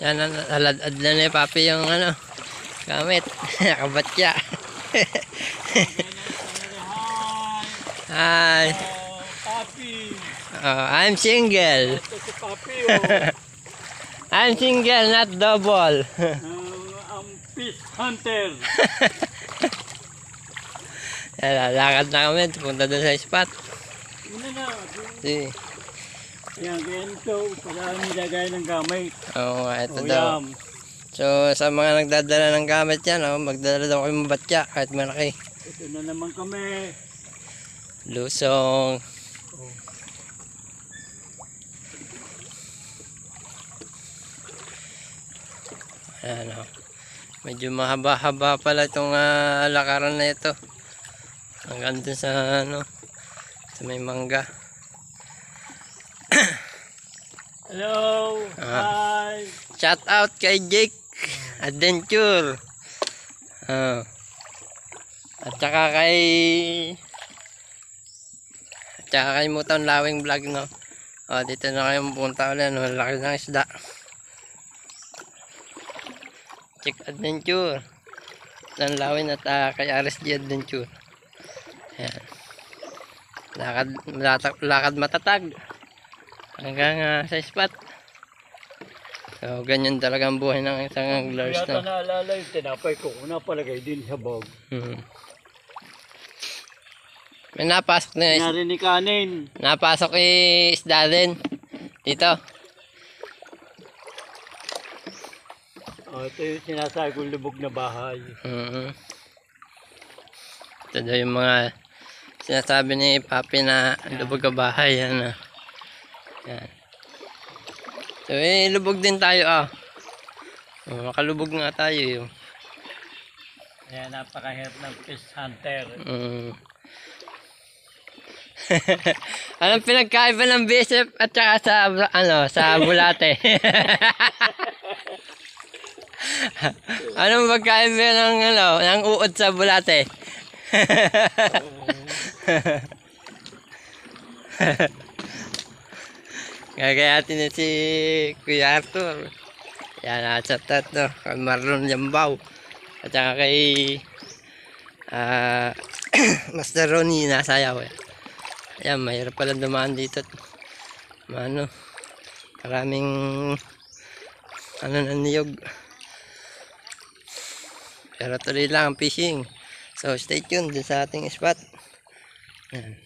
Yan, alad-ad na ni Papi yung ano, gamit. Nakabatya. Hi. Papi. I'm single. Ito si Papi, oh. I'm single, not double. Ang fish hunter. Lalakad na kami, punta doon sa spot. Muna na. Si. Yan, ganito. Pala nilagay ng gamit. Oo nga, ito O daw. yan. So, sa mga nagdadala ng gamit yan, magdala daw kayo mabatya kahit malaki. Ito na naman kami. Lusong. Ayan o. Medyo mahaba-haba pala itong lakaran na ito. Hanggang dun sa ano, sa may mangga. Hello. Hi. Shout out kay Jake Adventure. At saka kay Muton Lawing Vlog, no. Dito na kayo pupunta ulit, no. Laki ng isda. Jake Adventure. Muton Lawing at kay RSG Adventure. Ayan. Lakad matatag hanggang sa spot. So, ganyan talaga ang buhay ng isang anglers, Yata no? naalala yung tinapay ko. Napalagay din sa bag. May napasok na Narinig kanin. napasok isda din dito. Ito yung sinasabi kong lubog na bahay. Ito daw yung mga sinasabi ni Papi na lubog ka bahay. Yan. Yan. So, lubog din tayo, makalubog nga tayo. Kaya napakahirap ng fish hunter. Anong pinagkaiba ng bisep at saka sa bulate? Anong pagkaiba ng uod sa bulate? Gagayatin na si Kuya Arthur. Yan, nasa tatlo. Kay Marlon Jambaw. At saka kay Master Ronnie nasayaw. Ayan, mahirap pala dumaan dito. Maraming na niyog. Pero tuloy lang ang fishing. So stay tuned din sa ating spot. Yan.